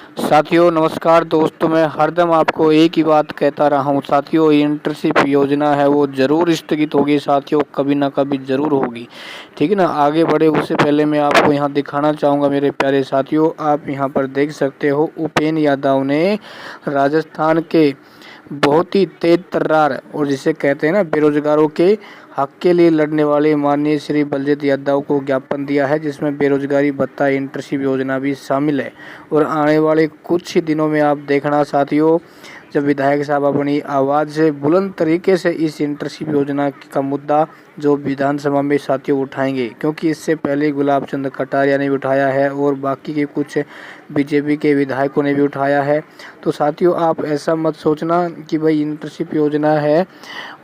साथियों नमस्कार दोस्तों, मैं हरदम आपको एक ही बात कहता रहा हूँ साथियों, इंटर्नशिप योजना है वो ज़रूर स्थगित होगी साथियों, कभी ना कभी ज़रूर होगी। ठीक है ना। आगे बढ़े उससे पहले मैं आपको यहाँ दिखाना चाहूँगा मेरे प्यारे साथियों, आप यहाँ पर देख सकते हो उपेंद्र यादव ने राजस्थान के बहुत ही तेज तर्रार और जिसे कहते हैं ना बेरोजगारों के हक के लिए लड़ने वाले माननीय श्री बलजीत यादव को ज्ञापन दिया है, जिसमें बेरोजगारी भत्ता इंटर्नशिप योजना भी शामिल है। और आने वाले कुछ ही दिनों में आप देखना साथियों, जब विधायक साहब अपनी आवाज़ से बुलंद तरीके से इस इंटर्नशिप योजना का मुद्दा जो विधानसभा में साथियों उठाएंगे, क्योंकि इससे पहले गुलाब चंद कटारिया ने भी उठाया है और बाकी के कुछ बीजेपी के विधायकों ने भी उठाया है। तो साथियों आप ऐसा मत सोचना कि भाई इंटर्नशिप योजना है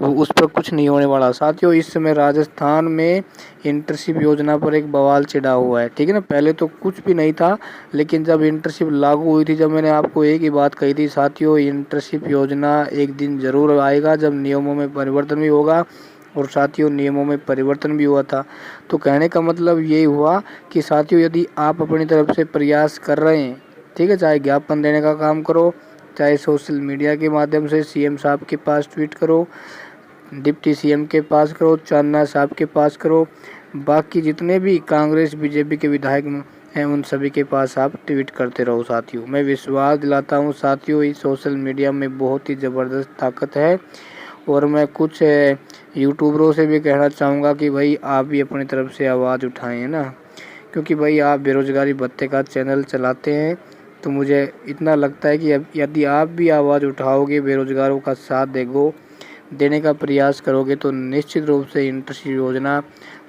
वो उस पर कुछ नहीं होने वाला। साथियों इस समय राजस्थान में इंटर्नशिप योजना पर एक बवाल छिड़ा हुआ है। ठीक है ना। पहले तो कुछ भी नहीं था, लेकिन जब इंटर्नशिप लागू हुई थी, जब मैंने आपको एक ही बात कही थी साथियों, इंटर्नशिप योजना एक दिन ज़रूर आएगा जब नियमों में परिवर्तन भी होगा। और साथियों नियमों में परिवर्तन भी हुआ था। तो कहने का मतलब ये हुआ कि साथियों यदि आप अपनी तरफ से प्रयास कर रहे हैं, ठीक है, चाहे ज्ञापन देने का काम करो, चाहे सोशल मीडिया के माध्यम से सीएम साहब के पास ट्वीट करो, डिप्टी सीएम के पास करो, चांदना साहब के पास करो, बाकी जितने भी कांग्रेस बीजेपी के विधायक हैं उन सभी के पास आप ट्वीट करते रहो साथियों। मैं विश्वास दिलाता हूँ साथियों, इस सोशल मीडिया में बहुत ही ज़बरदस्त ताकत है। और मैं कुछ यूट्यूबरों से भी कहना चाहूँगा कि भाई आप भी अपनी तरफ से आवाज़ उठाएं ना, क्योंकि भाई आप बेरोज़गारी भत्ते का चैनल चलाते हैं। तो मुझे इतना लगता है कि यदि आप भी आवाज़ उठाओगे, बेरोज़गारों का साथ देने का प्रयास करोगे, तो निश्चित रूप से इंटर्नशिप योजना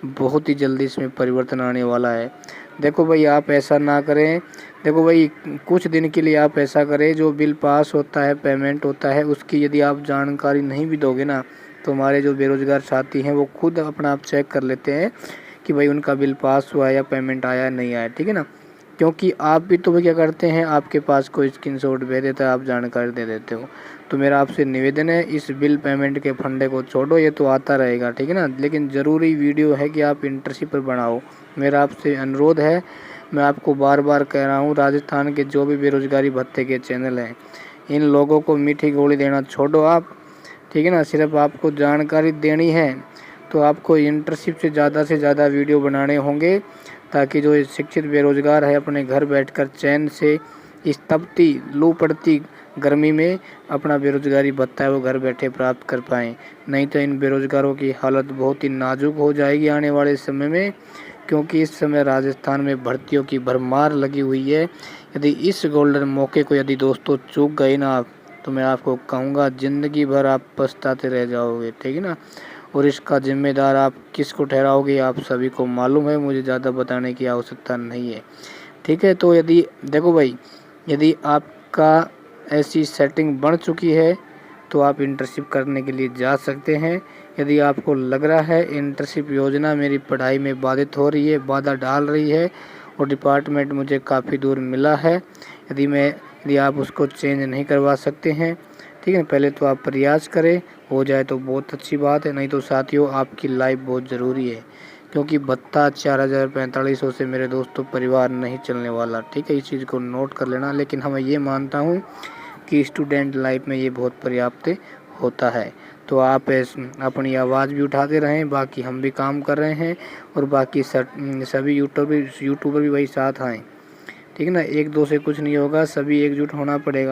बहुत ही जल्दी इसमें परिवर्तन आने वाला है। देखो भाई आप ऐसा ना करें, देखो भाई कुछ दिन के लिए आप ऐसा करें, जो बिल पास होता है, पेमेंट होता है, उसकी यदि आप जानकारी नहीं भी दोगे ना, तो हमारे जो बेरोज़गार साथी हैं वो खुद अपना आप चेक कर लेते हैं कि भाई उनका बिल पास हुआ है या पेमेंट आया नहीं आया। ठीक है ना। क्योंकि आप भी तो क्या करते हैं, आपके पास कोई स्क्रीनशॉट भेज देता है, आप जानकारी दे देते हो। तो मेरा आपसे निवेदन है, इस बिल पेमेंट के फंडे को छोड़ो, ये तो आता रहेगा। ठीक है ना। लेकिन ज़रूरी वीडियो है कि आप इंटर्नशिप पर बनाओ, मेरा आपसे अनुरोध है। मैं आपको बार बार कह रहा हूँ, राजस्थान के जो भी बेरोज़गारी भत्ते के चैनल हैं, इन लोगों को मीठी गोली देना छोड़ो आप। ठीक है ना। सिर्फ आपको जानकारी देनी है, तो आपको इंटर्नशिप से ज़्यादा वीडियो बनाने होंगे, ताकि जो शिक्षित बेरोज़गार है अपने घर बैठकर चैन से इस तपती लू पड़ती गर्मी में अपना बेरोज़गारी भत्ता है वो घर बैठे प्राप्त कर पाएँ। नहीं तो इन बेरोज़गारों की हालत बहुत ही नाजुक हो जाएगी आने वाले समय में, क्योंकि इस समय राजस्थान में भर्तियों की भरमार लगी हुई है। यदि इस गोल्डन मौके को यदि दोस्तों चूक गए ना आप, तो मैं आपको कहूँगा ज़िंदगी भर आप पछताते रह जाओगे। ठीक है ना। और इसका जिम्मेदार आप किसको ठहराओगे, आप सभी को मालूम है, मुझे ज़्यादा बताने की आवश्यकता नहीं है। ठीक है। तो यदि देखो भाई, यदि आपका ऐसी सेटिंग बन चुकी है तो आप इंटर्नशिप करने के लिए जा सकते हैं। यदि आपको लग रहा है इंटर्नशिप योजना मेरी पढ़ाई में बाधित हो रही है, बाधा डाल रही है, और डिपार्टमेंट मुझे काफ़ी दूर मिला है, यदि आप उसको चेंज नहीं करवा सकते हैं, ठीक है, पहले तो आप प्रयास करें, हो जाए तो बहुत अच्छी बात है। नहीं तो साथियों आपकी लाइफ बहुत ज़रूरी है, क्योंकि भत्ता 4,045 से मेरे दोस्तों परिवार नहीं चलने वाला। ठीक है, इस चीज़ को नोट कर लेना। लेकिन मैं ये मानता हूँ कि स्टूडेंट लाइफ में ये बहुत पर्याप्त होता है। तो आप अपनी आवाज़ भी उठाते रहें, बाकी हम भी काम कर रहे हैं, और बाकी सभी यूट्यूबर भी भाई साथ आएँ। ठीक है ना। एक दो से कुछ नहीं होगा, सभी एकजुट होना पड़ेगा।